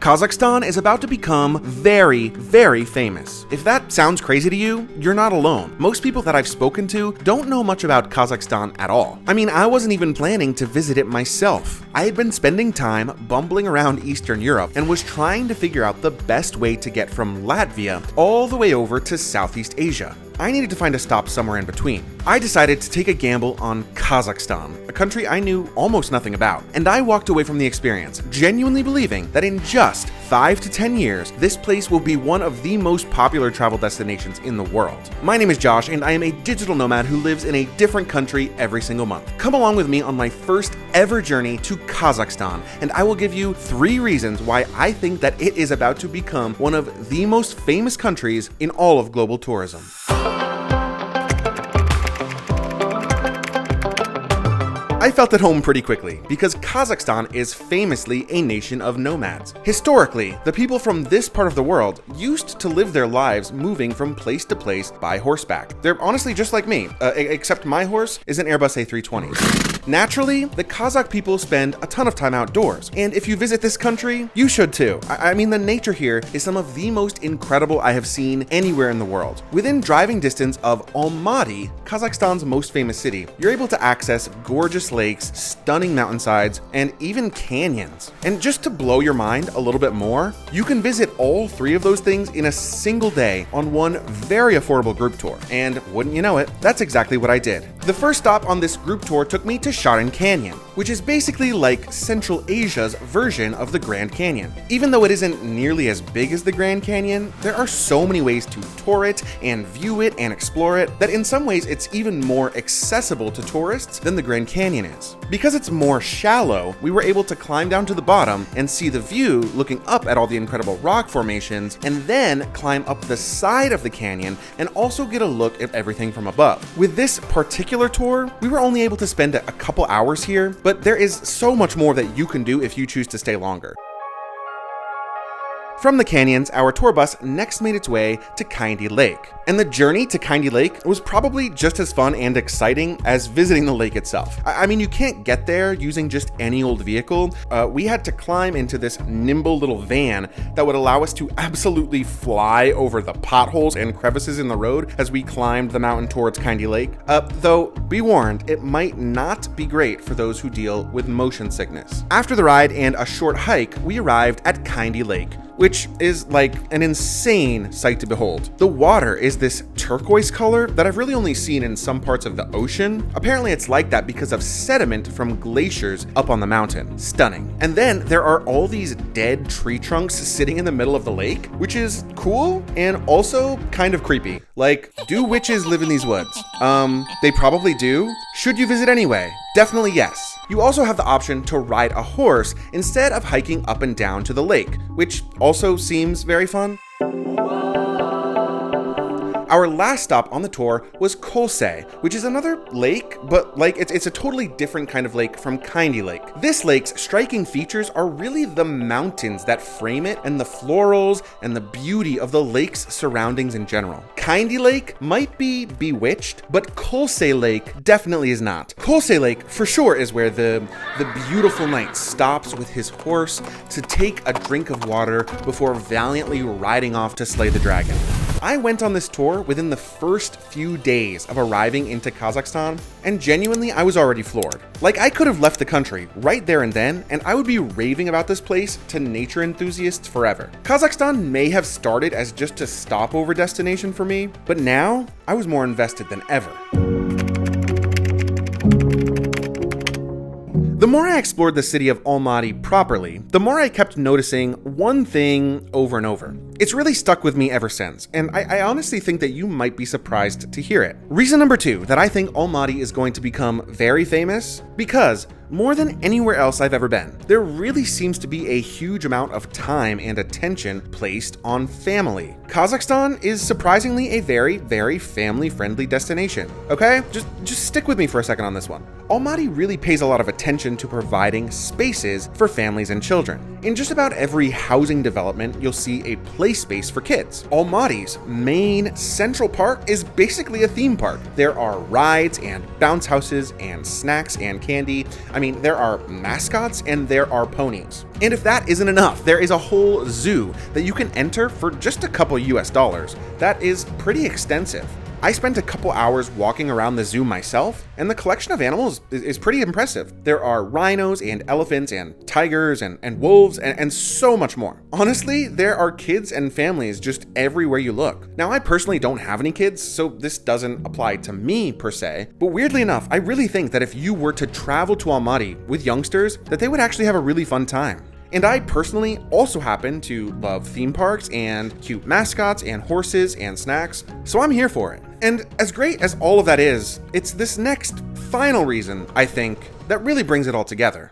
Kazakhstan is about to become very, very famous. If that sounds crazy to you, you're not alone. Most people that I've spoken to don't know much about Kazakhstan at all. I mean, I wasn't even planning to visit it myself. I had been spending time bumbling around Eastern Europe and was trying to figure out the best way to get from Latvia all the way over to Southeast Asia. I needed to find a stop somewhere in between. I decided to take a gamble on Kazakhstan, a country I knew almost nothing about, and I walked away from the experience genuinely believing that in just 5 to 10 years, this place will be one of the most popular travel destinations in the world. My name is Josh, and I am a digital nomad who lives in a different country every single month. Come along with me on my first ever journey to Kazakhstan, and I will give you 3 reasons why I think that it is about to become one of the most famous countries in all of global tourism. I felt at home pretty quickly, because Kazakhstan is famously a nation of nomads. Historically, the people from this part of the world used to live their lives moving from place to place by horseback. They're honestly just like me, except my horse is an Airbus A320. Naturally, the Kazakh people spend a ton of time outdoors, and if you visit this country, you should too. I mean, the nature here is some of the most incredible I have seen anywhere in the world. Within driving distance of Almaty, Kazakhstan's most famous city, you're able to access gorgeous lakes, stunning mountainsides, and even canyons. And just to blow your mind a little bit more, you can visit all 3 of those things in a single day on one very affordable group tour. And wouldn't you know it, that's exactly what I did. The first stop on this group tour took me to Charyn Canyon, which is basically like Central Asia's version of the Grand Canyon. Even though it isn't nearly as big as the Grand Canyon, there are so many ways to tour it and view it and explore it that in some ways it's even more accessible to tourists than the Grand Canyon is. Because it's more shallow, we were able to climb down to the bottom and see the view looking up at all the incredible rock formations, and then climb up the side of the canyon and also get a look at everything from above. With this particular tour, we were only able to spend a couple hours here, but there is so much more that you can do if you choose to stay longer. From the canyons, our tour bus next made its way to Kaindy Lake. And the journey to Kaindy Lake was probably just as fun and exciting as visiting the lake itself. I mean, you can't get there using just any old vehicle. We had to climb into this nimble little van that would allow us to absolutely fly over the potholes and crevices in the road as we climbed the mountain towards Kaindy Lake. Though, be warned, it might not be great for those who deal with motion sickness. After the ride and a short hike, we arrived at Kaindy Lake, which is like an insane sight to behold. The water is this turquoise color that I've really only seen in some parts of the ocean. Apparently it's like that because of sediment from glaciers up on the mountain. Stunning. And then there are all these dead tree trunks sitting in the middle of the lake, which is cool and also kind of creepy. Like, do witches live in these woods? They probably do. Should you visit anyway? Definitely yes. You also have the option to ride a horse instead of hiking up and down to the lake, which also seems very fun. Our last stop on the tour was Kolsai, which is another lake, but it's a totally different kind of lake from Kaindy Lake. This lake's striking features are really the mountains that frame it and the florals and the beauty of the lake's surroundings in general. Kaindy Lake might be bewitched, but Kolsai Lake definitely is not. Kolsai Lake for sure is where the beautiful knight stops with his horse to take a drink of water before valiantly riding off to slay the dragon. I went on this tour within the first few days of arriving into Kazakhstan, and genuinely I was already floored. Like, I could have left the country right there and then, and I would be raving about this place to nature enthusiasts forever. Kazakhstan may have started as just a stopover destination for me, but now I was more invested than ever. The more I explored the city of Almaty properly, the more I kept noticing one thing over and over. It's really stuck with me ever since, and I honestly think that you might be surprised to hear it. Reason number 2 that I think Almaty is going to become very famous, because more than anywhere else I've ever been, there really seems to be a huge amount of time and attention placed on family. Kazakhstan is surprisingly a very, very family-friendly destination. Okay? Just stick with me for a second on this one. Almaty really pays a lot of attention to providing spaces for families and children. In just about every housing development, you'll see a play space for kids. Almaty's main central park is basically a theme park. There are rides and bounce houses and snacks and candy. I I mean, there are mascots and there are ponies. And if that isn't enough, there is a whole zoo that you can enter for just a couple US dollars. That is pretty extensive. I spent a couple hours walking around the zoo myself, and the collection of animals is pretty impressive. There are rhinos and elephants and tigers and wolves and so much more. Honestly, there are kids and families just everywhere you look. Now, I personally don't have any kids, so this doesn't apply to me per se, but weirdly enough, I really think that if you were to travel to Almaty with youngsters, that they would actually have a really fun time. And I personally also happen to love theme parks and cute mascots and horses and snacks, so I'm here for it. And as great as all of that is, it's this next final reason, I think, that really brings it all together.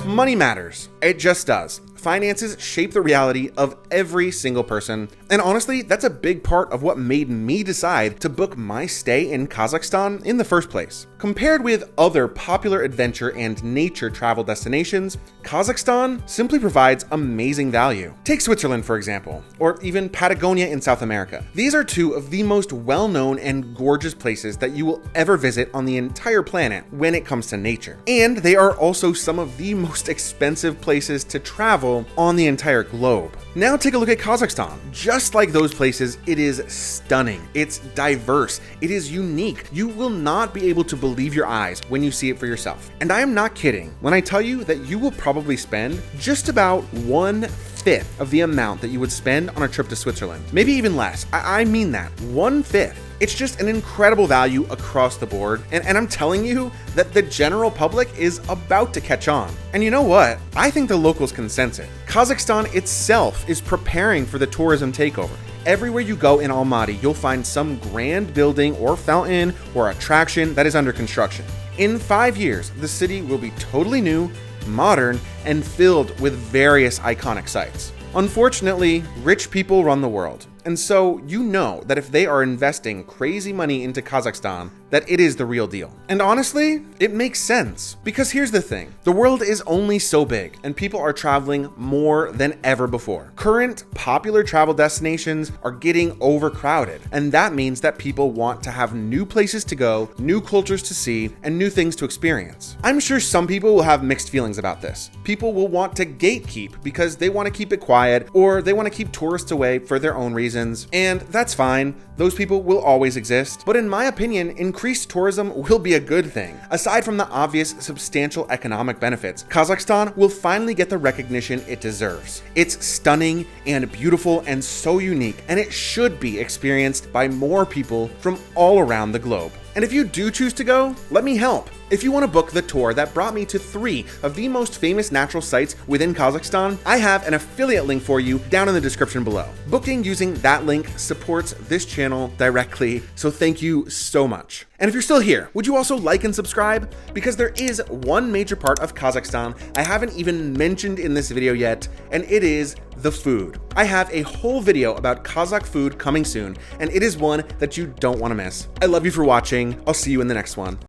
Money matters. It just does. Finances shape the reality of every single person, and honestly, that's a big part of what made me decide to book my stay in Kazakhstan in the first place. Compared with other popular adventure and nature travel destinations, Kazakhstan simply provides amazing value. Take Switzerland, for example, or even Patagonia in South America. These are two of the most well-known and gorgeous places that you will ever visit on the entire planet when it comes to nature. And they are also some of the most expensive places to travel on the entire globe. Now take a look at Kazakhstan. Just like those places, it is stunning. It's diverse. It is unique. You will not be able to believe your eyes when you see it for yourself. And I am not kidding when I tell you that you will probably spend just about 1/5 of the amount that you would spend on a trip to Switzerland. Maybe even less. I mean that. 1/5. It's just an incredible value across the board, and I'm telling you that the general public is about to catch on. And you know what? I think the locals can sense it. Kazakhstan itself is preparing for the tourism takeover. Everywhere you go in Almaty, you'll find some grand building or fountain or attraction that is under construction. In 5 years, the city will be totally new, modern, and filled with various iconic sites. Unfortunately, rich people run the world. And so you know that if they are investing crazy money into Kazakhstan, that it is the real deal. And honestly, it makes sense. Because here's the thing, the world is only so big and people are traveling more than ever before. Current popular travel destinations are getting overcrowded, and that means that people want to have new places to go, new cultures to see, and new things to experience. I'm sure some people will have mixed feelings about this. People will want to gatekeep because they want to keep it quiet, or they want to keep tourists away for their own reasons. And that's fine, those people will always exist. But in my opinion, increased tourism will be a good thing. Aside from the obvious substantial economic benefits, Kazakhstan will finally get the recognition it deserves. It's stunning and beautiful and so unique, and it should be experienced by more people from all around the globe. And if you do choose to go, let me help. If you want to book the tour that brought me to 3 of the most famous natural sites within Kazakhstan, I have an affiliate link for you down in the description below. Booking using that link supports this channel directly, so thank you so much. And if you're still here, would you also like and subscribe? Because there is one major part of Kazakhstan I haven't even mentioned in this video yet, and it is the food. I have a whole video about Kazakh food coming soon, and it is one that you don't want to miss. I love you for watching. I'll see you in the next one.